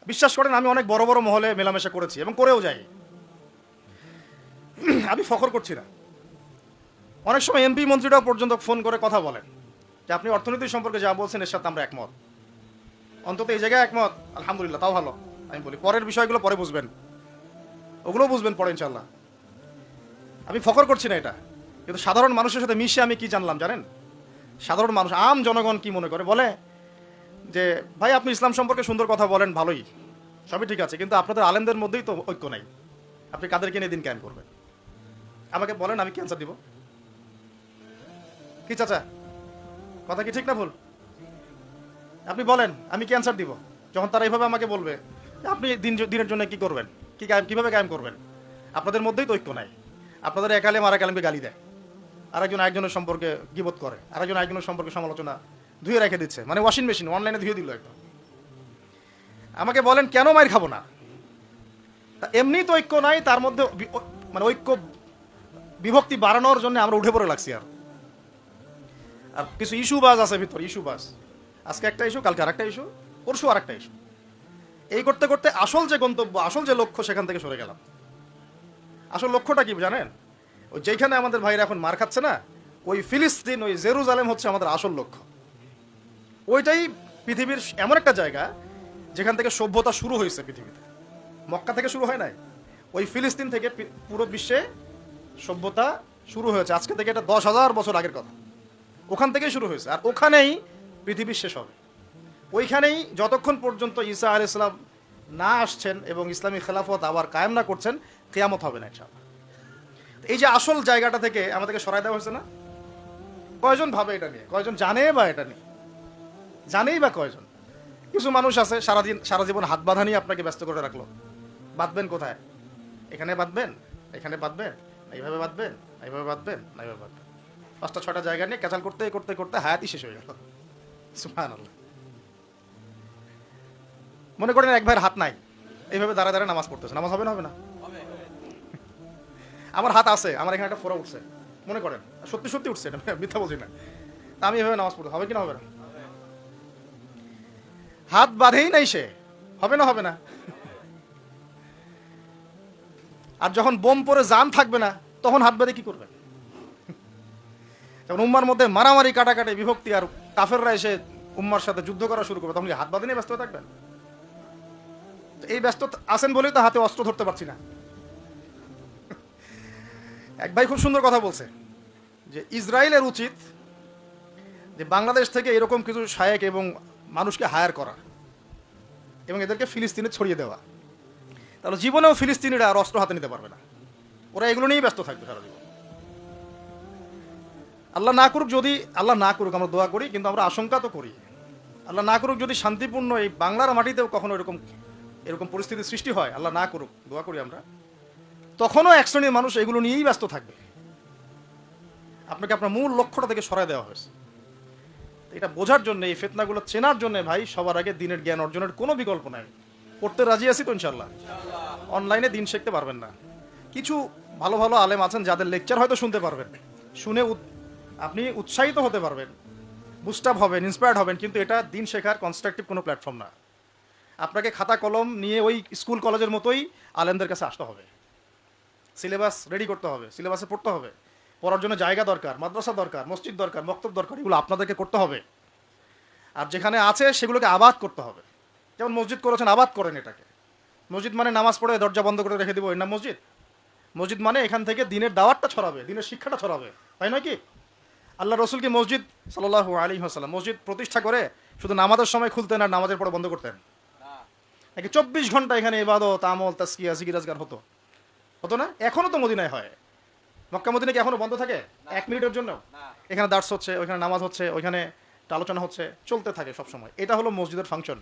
বিশ্বাস করেন আমি অনেক বড় বড় মহলে মেলামেশা করেছি এবং করেও যাই। আমি ফখর করছি না। অনেক সময় এমপি মন্ত্রীরাও পর্যন্ত ফোন করে কথা বলেন যে আপনি অর্থনীতি সম্পর্কে যা বলছেন এর সাথে আমরা একমত, অন্তত এই জায়গায় একমত, আলহামদুলিল্লাহ, তাও ভালো। আমি বলি পরের বিষয়গুলো পরে বুঝবেন, ওগুলো বুঝবেন পরে ইনশাল্লাহ। আমি ফখর করছি না এটা, কিন্তু সাধারণ মানুষের সাথে মিশে আমি কি জানলাম জানেন? সাধারণ মানুষ, আম জনগণ কি মনে করে, বলে যে ভাই আপনি ইসলাম সম্পর্কে সুন্দর কথা বলেন, ভালোই, সবই ঠিক আছে, কিন্তু আপনাদের আলেমদের মধ্যেই তো ঐক্য নাই, আপনি কাদেরকে নিয়ে দিন ক্যান করবেন? আমাকে বলেন, আমি কি অ্যান্সার দিব? কি চাচা, কথা কি ঠিক না ভুল? আপনি বলেন, আমি কি অ্যান্সার দিব যখন তারা এইভাবে আমাকে বলবে যে আপনি দিনের জন্য কি করবেন, কিভাবে কায়েম করবেন? আপনাদের মধ্যেই তো ঐক্য নাই। আপনাদের এক আলেম আর এক আলেমকে গালি দেয়, আরেকজন আরেকজনের সম্পর্কে গীবত করে, আরেকজন আরেকজনের সম্পর্কে সমালোচনা ধুয়ে রেখে দিচ্ছে, মানে ওয়াশিং মেশিন অনলাইনে ধুয়ে দিল একদম। আমাকে বলেন কেন মাইর খাবো না? তা এমনি তো ঐক্য নাই, তার মধ্যে মানে ঐক্য বিভক্তি বাড়ানোর জন্য আমরা উঠে পড়ে লাগছি। আর কিছু ইস্যু বাজ আছে ভিতর, ইস্যু বাজ, আজকে একটা ইস্যু, কালকে আরেকটা ইস্যু, পরশু আরেকটা ইস্যু, এই করতে করতে আসল যে গন্তব্য, আসল যে লক্ষ্য, সেখান থেকে সরে গেলাম। আসল লক্ষ্যটা কি জানেন? ওই যেখানে আমাদের ভাইরা এখন মার খাচ্ছে না, ওই ফিলিস্তিন, ওই জেরুজালেম হচ্ছে আমাদের আসল লক্ষ্য। ওইটাই পৃথিবীর এমন একটা জায়গা যেখান থেকে সভ্যতা শুরু হয়েছে পৃথিবীতে। মক্কা থেকে শুরু হয় নাই, ওই ফিলিস্তিন থেকে পুরো বিশ্বে সভ্যতা শুরু হয়েছে। আজকে থেকে এটা 10,000 বছর আগের কথা, ওখান থেকেই শুরু হয়েছে, আর ওখানেই পৃথিবীর শেষ হবে। ওইখানেই যতক্ষণ পর্যন্ত ঈসা আলাইহিস সালাম না আসছেন এবং ইসলামী খেলাফত আবার কায়েম না করছেন, কিয়ামত হবে না ইনশাআল্লাহ। এই যে আসল জায়গাটা থেকে আমাদেরকে সরাই দেওয়া হয়েছে না, কয়জন ভাবে এটা নিয়ে, কয়জন জানে বা এটা নিয়ে, জানেই বা কয়জন? কিছু মানুষ আছে সারা জীবন হাত বাঁধা নিয়ে আপনাকে ব্যস্ত করে রাখলো। বাঁধবেন কোথায়? এখানে বাঁধবেন, এখানে বাঁধবেন, এইভাবে বাঁধবেন, এইভাবে বাঁধবেন, না এইভাবে বাঁধবেন, 5টা 6টা জায়গা নিয়ে ক্যাচাল করতে করতে করতে হায়াতই শেষ হয়ে গেল। সুবহানাল্লাহ। মনে করেন এক ভাইয়ের হাত নাই, এইভাবে দাঁড়া দাঁড়া নামাজ পড়তেছে, নামাজ হবে না? হবে না? আমার হাত আছে, আমার এখানে একটা ফোড়া উঠছে, মনে করেন সত্যি সত্যি উঠছে, এটা মিথ্যা বলছি না, তা আমি এভাবে নামাজ পড়তে হবে কি না হবে না? হাত বাঁধেই নাই সে, হবে না? হবে না? আর যখন বোম পরে জান থাকবে না, তখন হাত বাঁধে কি করবেন? যখন উম্মার মধ্যে মারামারি, কাটাকাটি, বিভক্তি, আর কাফেররা এসে উম্মার সাথে যুদ্ধ করা শুরু করবে, তখন কি হাত বাঁধে নিয়ে ব্যস্ত থাকবেন? এই ব্যস্ত আছেন বলেই তো হাতে অস্ত্র ধরতে পারছি না। এক ভাই খুব সুন্দর কথা বলছে যে ইসরায়েলের উচিত যে বাংলাদেশ থেকে এরকম কিছু শায়েক এবং মানুষকে হায়ার করা এবং এদেরকে ফিলিস্তিনে ছড়িয়ে দেওয়া, তাহলে জীবনেও ফিলিস্তিনিরা আর অস্ত্র হাতে নিতে পারবে না, ওরা এগুলো নিয়েই ব্যস্ত থাকবে সারা জীবন। আল্লাহ না করুক, যদি আল্লাহ না করুক, আমরা দোয়া করি, কিন্তু আমরা আশঙ্কা তো করি, আল্লাহ না করুক যদি শান্তিপূর্ণ এই বাংলার মাটিতেও কখনো এরকম পরিস্থিতির সৃষ্টি হয়, আল্লাহ না করুক, দোয়া করি আমরা, তখনও এক শ্রেণীর মানুষ এগুলো নিয়েই ব্যস্ত থাকবে। আপনাকে আপনার মূল লক্ষ্যটা থেকে সরাই দেওয়া হয়েছে। এটা বোঝার জন্য, এই ফিতনাগুলো চেনার জন্য ভাই, সবার আগে দিনের জ্ঞান অর্জনের কোনো বিকল্প নাই। পড়তে রাজি আছি তো ইনশাল্লাহ? অনলাইনে দিন শিখতে পারবেন না, কিছু ভালো ভালো আলেম আছেন যাদের লেকচার হয়তো শুনতে পারবেন, শুনে আপনি উৎসাহিত হতে পারবেন, বুস্ট আপ হবেন, ইন্সপায়ার্ড হবেন, কিন্তু এটা দিন শেখার কনস্ট্রাকটিভ কোনো প্ল্যাটফর্ম না। আপনাকে খাতা কলম নিয়ে ওই স্কুল কলেজের মতোই আলেমদের কাছে আসতে হবে, সিলেবাস রেডি করতে হবে, সিলেবাসে পড়তে হবে, পড়ার জন্য জায়গা দরকার, মাদ্রাসা দরকার, মসজিদ দরকার, মক্তব দরকার, এগুলো আপনাদেরকে করতে হবে। আর যেখানে আছে সেগুলোকে আবাদ করতে হবে। যেমন মসজিদ করেছেন, আবাদ করেন এটাকে। মসজিদ মানে নামাজ পড়ে দরজা বন্ধ করে রেখে দিব, এর নাম মসজিদ? মসজিদ মানে এখান থেকে দিনের দাওয়াতটা ছড়াবে, দিনের শিক্ষাটা ছড়াবে, তাই নয় কি? আল্লাহ রসুল কি মসজিদ সাল্লাল্লাহু আলাইহি ওয়াসাল্লাম মসজিদ প্রতিষ্ঠা করে শুধু নামাজের সময় খুলতেন আর নামাজের পরে বন্ধ করতেন? নাকি 24 ঘন্টা এখানে ইবাদত, আমল, তাসকিয়া, জিকির আজকার হতো? হতো না? এখনো তো মদিনায় হয়। মক্কা মদিনা কি এখনো বন্ধ থাকে 1 মিনিটের জন্য? এখানে দার্স হচ্ছে, ওইখানে নামাজ হচ্ছে, ওইখানে আলোচনা হচ্ছে, চলতে থাকে সব সময়। এটা হলো মসজিদের ফাংশন।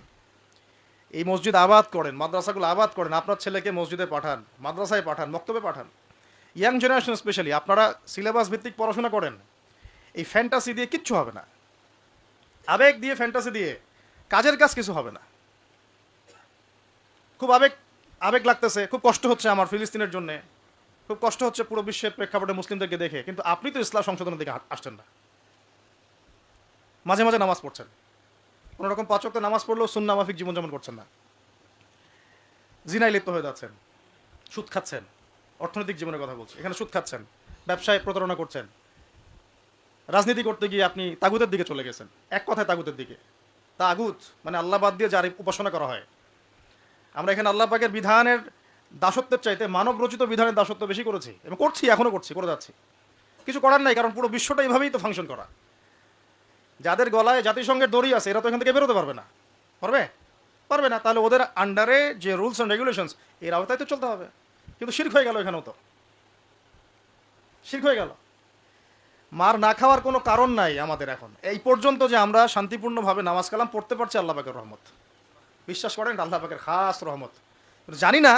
এই মসজিদ আবাদ করেন, মাদ্রাসাগুলো আবাদ করেন, আপনার ছেলেকে মসজিদে পাঠান, মাদ্রাসায় পাঠান, মক্তবে পাঠান। ইয়াং জেনারেশন স্পেশালি আপনারা সিলেবাস ভিত্তিক পড়াশোনা করেন। এই ফ্যান্টাসি দিয়ে কিচ্ছু হবে না, আবেগ দিয়ে, ফ্যান্টাসি দিয়ে কাজের কাজ কিছু হবে না। খুব আবেগ আবেগ লাগতেছে, খুব কষ্ট হচ্ছে আমার ফিলিস্তিনের জন্য, খুব কষ্ট হচ্ছে পুরো বিশ্বের প্রেক্ষাপটে মুসলিমদেরকে দেখে, কিন্তু আপনি তো ইসলাম সংশোধনের দিকে আসছেন না। মাঝে মাঝে নামাজ পড়ছেন, কোনো রকম 5 ওয়াক্ত নামাজ পড়লেও সুন্নাহ মাফিক জীবনযাপন করছেন না। জিনায় লিপ্ত হয়ে যাচ্ছেন, সুদ খাচ্ছেন, অর্থনৈতিক জীবনের কথা বলছি, এখানে সুদ খাচ্ছেন, ব্যবসায় প্রতারণা করছেন, রাজনীতি করতে গিয়ে আপনি তাগুতের দিকে চলে গেছেন। এক কথায় তাগুতের দিকে। তাগুত মানে আল্লাহ বাদ দিয়ে যার উপাসনা করা হয়। আমরা এখানে আল্লাহ পাকের বিধানের দাসত্বের চাইতে মানব রচিত বিধানের দাসত্ব বেশি করেছি এবং করছি, এখনও করছি, করে যাচ্ছি। কিছু করার নাই, কারণ পুরো বিশ্বটা এইভাবেই তো ফাংশন করা। যাদের গলায় জাতিসংঘের দড়ি আছে এরা তো এখান থেকে বেরোতে পারবে না। পারবে? পারবে না। তাহলে ওদের আন্ডারে যে রুলস অ্যান্ড রেগুলেশনস এর আওতায় তো চলতে হবে। কিন্তু শিরক হয়ে গেল, এখানেও তো শিরক হয়ে গেল। মার না খাওয়ার কোনো কারণ নাই আমাদের এখন এই পর্যন্ত যে আমরা শান্তিপূর্ণভাবে নামাজ কালাম পড়তে পারছি আল্লাহ পাকের রহমত। বিশ্বাস করেন আল্লাহ পাকের খাস রহমত। জানি না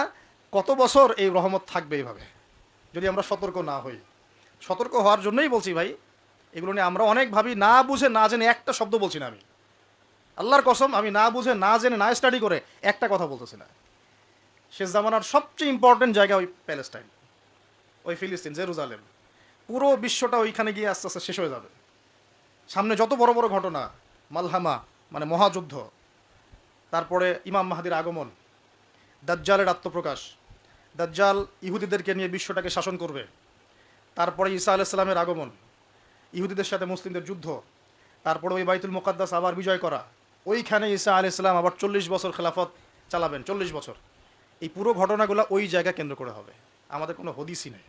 কত বছর এই রহমত থাকবে এইভাবে যদি আমরা সতর্ক না হই। সতর্ক হওয়ার জন্যই বলছি ভাই, এগুলো নিয়ে আমরা অনেক ভাবি, না বুঝে না জেনে একটা শব্দ বলছি না। আমি আল্লাহর কসম, আমি না বুঝে না জেনে না স্টাডি করে একটা কথা বলতেছি না। শেষ জামানার সবচেয়ে ইম্পর্টেন্ট জায়গা ওই প্যালেস্টাইন, ওই ফিলিস্তিন, জেরুজালেম। পুরো বিশ্বটা ওইখানে গিয়ে আস্তে আস্তে শেষ হয়ে যাবে। সামনে যত বড় বড় ঘটনা, মালহামা মানে মহাযুদ্ধ, তারপরে ইমাম মাহাদির আগমন, দাজ্জালের আত্মপ্রকাশ, দাজ্জাল ইহুদিদেরকে নিয়ে বিশ্বটাকে শাসন করবে, তারপরে ঈসা আলাইহিস সালামের আগমন, ইহুদিদের সাথে মুসলিমদের যুদ্ধ, তারপরে ওই বাইতুল মুকাদ্দাস আবার বিজয় করা, ওইখানে ঈসা আলাইহিস সালাম আবার 40 বছর খেলাফত চালাবেন, 40 বছর। এই পুরো ঘটনাগুলো ওই জায়গা কেন্দ্র করে হবে। আমাদের কোনো হদিসই নেই।